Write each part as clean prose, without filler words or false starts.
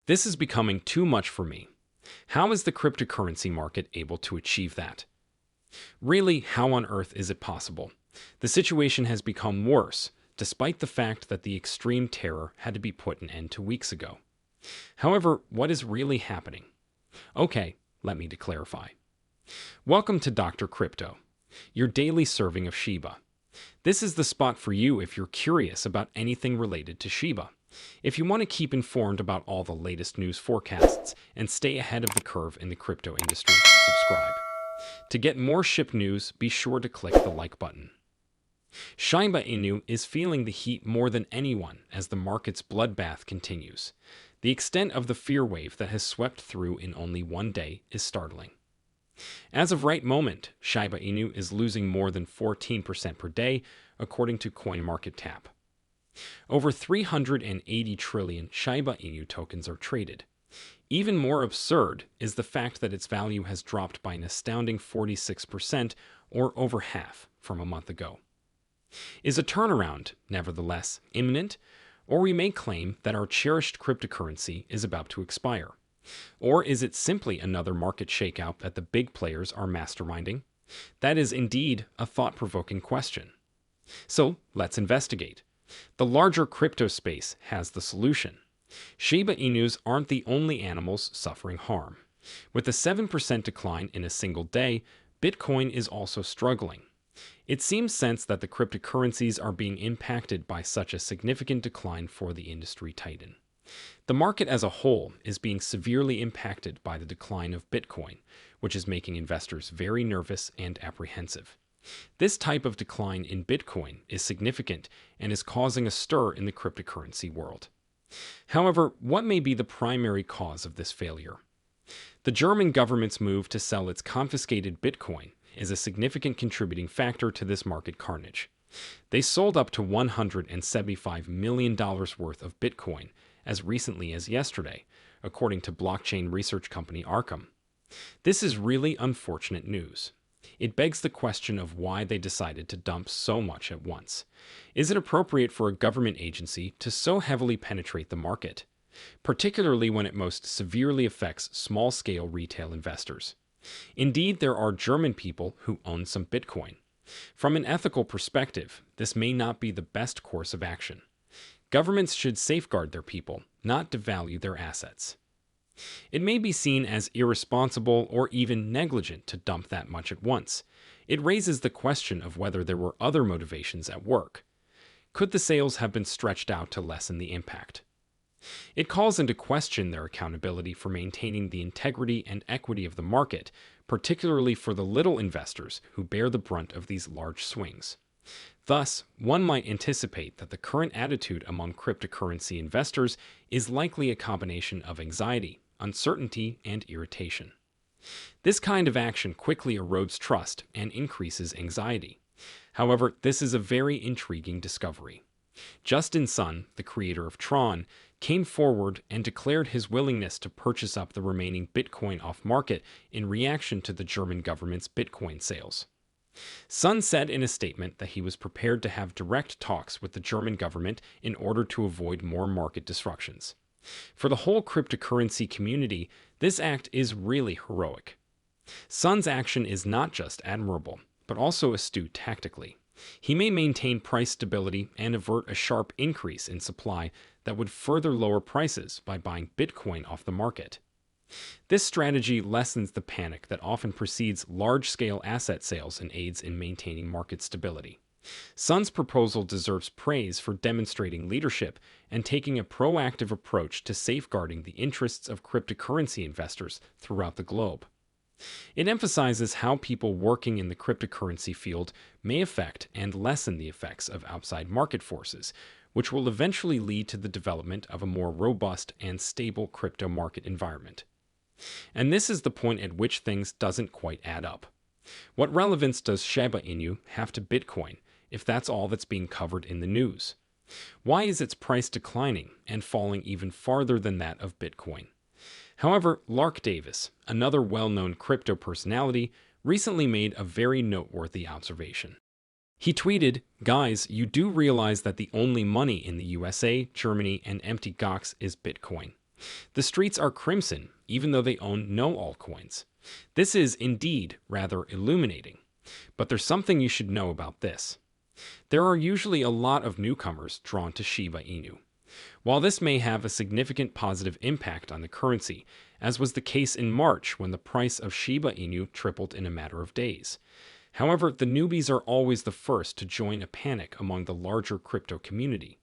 This is becoming too much for me. How is the cryptocurrency market able to achieve that? Really, how on earth is it possible? The situation has become worse, despite the fact that the extreme terror had to be put an end to weeks ago. However, what is really happening? Okay, let me clarify. Welcome to Dr. Crypto, your daily serving of Shiba. This is the spot for you if you're curious about anything related to Shiba. If you want to keep informed about all the latest news forecasts and stay ahead of the curve in the crypto industry, subscribe. To get more SHIB news, be sure to click the like button. Shiba Inu is feeling the heat more than anyone as the market's bloodbath continues. The extent of the fear wave that has swept through in only one day is startling. As of right moment, Shiba Inu is losing more than 14% per day, according to CoinMarketCap. Over 380 trillion Shiba Inu tokens are traded. Even more absurd is the fact that its value has dropped by an astounding 46%, or over half, from a month ago. Is a turnaround, nevertheless, imminent? Or we may claim that our cherished cryptocurrency is about to expire? Or is it simply another market shakeout that the big players are masterminding? That is indeed a thought-provoking question. So, let's investigate. The larger crypto space has the solution. Shiba Inus aren't the only animals suffering harm. With a 7% decline in a single day, Bitcoin is also struggling. It seems sense that the cryptocurrencies are being impacted by such a significant decline for the industry titan. The market as a whole is being severely impacted by the decline of Bitcoin, which is making investors very nervous and apprehensive. This type of decline in Bitcoin is significant and is causing a stir in the cryptocurrency world. However, what may be the primary cause of this failure? The German government's move to sell its confiscated Bitcoin is a significant contributing factor to this market carnage. They sold up to $175 million worth of Bitcoin as recently as yesterday, according to blockchain research company Arkham. This is really unfortunate news. It begs the question of why they decided to dump so much at once. Is it appropriate for a government agency to so heavily penetrate the market, particularly when it most severely affects small-scale retail investors? Indeed, there are German people who own some Bitcoin. From an ethical perspective, this may not be the best course of action. Governments should safeguard their people, not devalue their assets. It may be seen as irresponsible or even negligent to dump that much at once. It raises the question of whether there were other motivations at work. Could the sales have been stretched out to lessen the impact? It calls into question their accountability for maintaining the integrity and equity of the market, particularly for the little investors who bear the brunt of these large swings. Thus, one might anticipate that the current attitude among cryptocurrency investors is likely a combination of anxiety, uncertainty, and irritation. This kind of action quickly erodes trust and increases anxiety. However, this is a very intriguing discovery. Justin Sun, the creator of Tron, came forward and declared his willingness to purchase up the remaining Bitcoin off market in reaction to the German government's Bitcoin sales. Sun said in a statement that he was prepared to have direct talks with the German government in order to avoid more market disruptions. For the whole cryptocurrency community, this act is really heroic. Sun's action is not just admirable, but also astute tactically. He may maintain price stability and avert a sharp increase in supply that would further lower prices by buying Bitcoin off the market. This strategy lessens the panic that often precedes large-scale asset sales and aids in maintaining market stability. Sun's proposal deserves praise for demonstrating leadership and taking a proactive approach to safeguarding the interests of cryptocurrency investors throughout the globe. It emphasizes how people working in the cryptocurrency field may affect and lessen the effects of outside market forces, which will eventually lead to the development of a more robust and stable crypto market environment. And this is the point at which things doesn't quite add up. What relevance does Shiba Inu have to Bitcoin if that's all that's being covered in the news? Why is its price declining and falling even farther than that of Bitcoin? However, Lark Davis, another well-known crypto personality, recently made a very noteworthy observation. He tweeted, "Guys, you do realize that the only money in the USA, Germany, and empty Gox is Bitcoin. The streets are crimson, even though they own no altcoins. This is indeed rather illuminating. But there's something you should know about this. There are usually a lot of newcomers drawn to Shiba Inu. While this may have a significant positive impact on the currency, as was the case in March when the price of Shiba Inu tripled in a matter of days. However, the newbies are always the first to join a panic among the larger crypto community.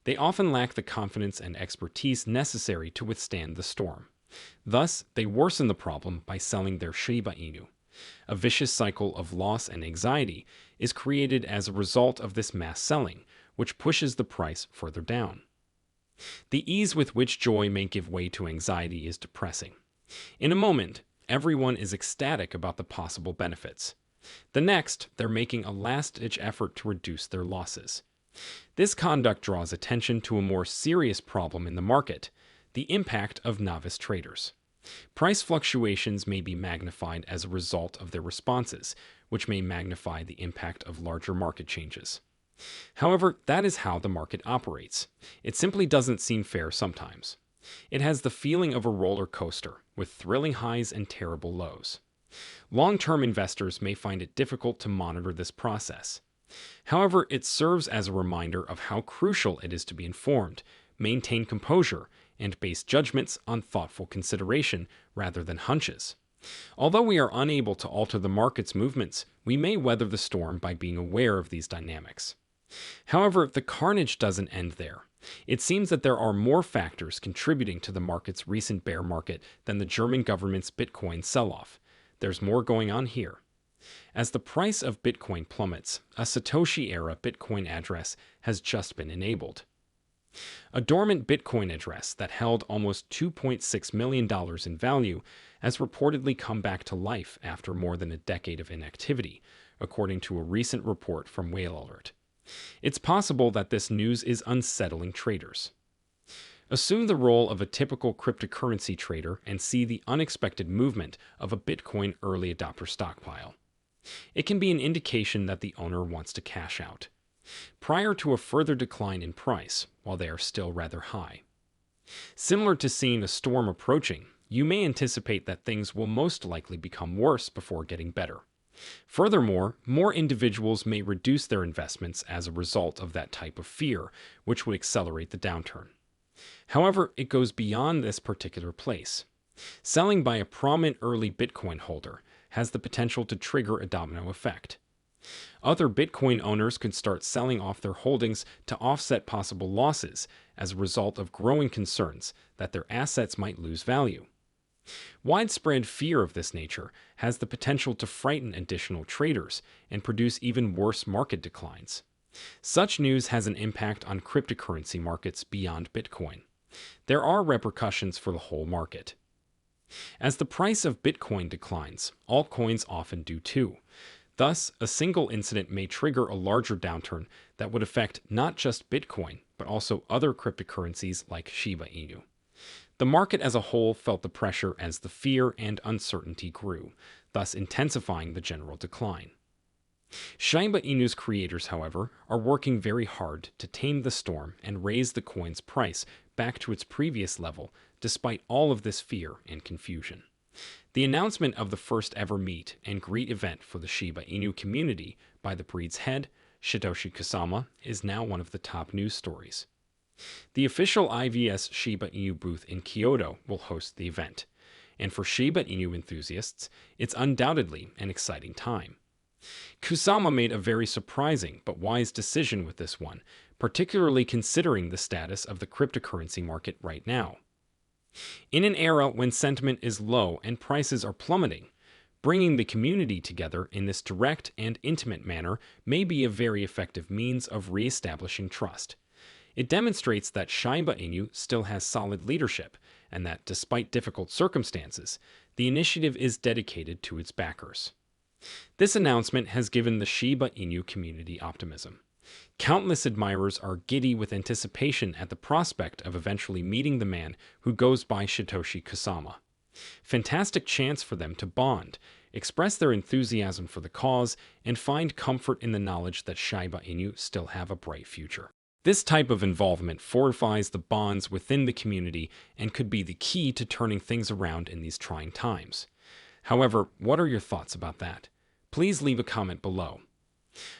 They often lack the confidence and expertise necessary to withstand the storm. Thus, they worsen the problem by selling their Shiba Inu. A vicious cycle of loss and anxiety is created as a result of this mass selling, which pushes the price further down. The ease with which joy may give way to anxiety is depressing. In a moment, everyone is ecstatic about the possible benefits. The next, they're making a last-ditch effort to reduce their losses. This conduct draws attention to a more serious problem in the market, the impact of novice traders. Price fluctuations may be magnified as a result of their responses, which may magnify the impact of larger market changes. However, that is how the market operates. It simply doesn't seem fair sometimes. It has the feeling of a roller coaster, with thrilling highs and terrible lows. Long-term investors may find it difficult to monitor this process. However, it serves as a reminder of how crucial it is to be informed, maintain composure, and base judgments on thoughtful consideration rather than hunches. Although we are unable to alter the market's movements, we may weather the storm by being aware of these dynamics. However, the carnage doesn't end there. It seems that there are more factors contributing to the market's recent bear market than the German government's Bitcoin sell-off. There's more going on here. As the price of Bitcoin plummets, a Satoshi-era Bitcoin address has just been enabled. A dormant Bitcoin address that held almost $2.6 million in value has reportedly come back to life after more than a decade of inactivity, according to a recent report from Whale Alert. It's possible that this news is unsettling traders. Assume the role of a typical cryptocurrency trader and see the unexpected movement of a Bitcoin early adopter stockpile. It can be an indication that the owner wants to cash out, prior to a further decline in price while they are still rather high. Similar to seeing a storm approaching, you may anticipate that things will most likely become worse before getting better. Furthermore, more individuals may reduce their investments as a result of that type of fear, which would accelerate the downturn. However, it goes beyond this particular place. Selling by a prominent early Bitcoin holder has the potential to trigger a domino effect. Other Bitcoin owners could start selling off their holdings to offset possible losses as a result of growing concerns that their assets might lose value. Widespread fear of this nature has the potential to frighten additional traders and produce even worse market declines. Such news has an impact on cryptocurrency markets beyond Bitcoin. There are repercussions for the whole market. As the price of Bitcoin declines, altcoins often do too. Thus, a single incident may trigger a larger downturn that would affect not just Bitcoin, but also other cryptocurrencies like Shiba Inu. The market as a whole felt the pressure as the fear and uncertainty grew, thus intensifying the general decline. Shiba Inu's creators, however, are working very hard to tame the storm and raise the coin's price back to its previous level, despite all of this fear and confusion. The announcement of the first ever meet and greet event for the Shiba Inu community by the breed's head, Satoshi Kusama, is now one of the top news stories. The official IVS Shiba Inu booth in Kyoto will host the event, and for Shiba Inu enthusiasts, it's undoubtedly an exciting time. Kusama made a very surprising but wise decision with this one, particularly considering the status of the cryptocurrency market right now. In an era when sentiment is low and prices are plummeting, bringing the community together in this direct and intimate manner may be a very effective means of re-establishing trust. It demonstrates that Shiba Inu still has solid leadership, and that despite difficult circumstances, the initiative is dedicated to its backers. This announcement has given the Shiba Inu community optimism. Countless admirers are giddy with anticipation at the prospect of eventually meeting the man who goes by Satoshi Kusama. Fantastic chance for them to bond, express their enthusiasm for the cause, and find comfort in the knowledge that Shiba Inu still have a bright future. This type of involvement fortifies the bonds within the community and could be the key to turning things around in these trying times. However, what are your thoughts about that? Please leave a comment below.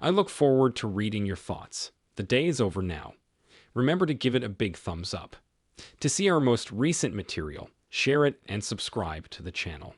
I look forward to reading your thoughts. The day is over now. Remember to give it a big thumbs up. To see our most recent material, share it and subscribe to the channel.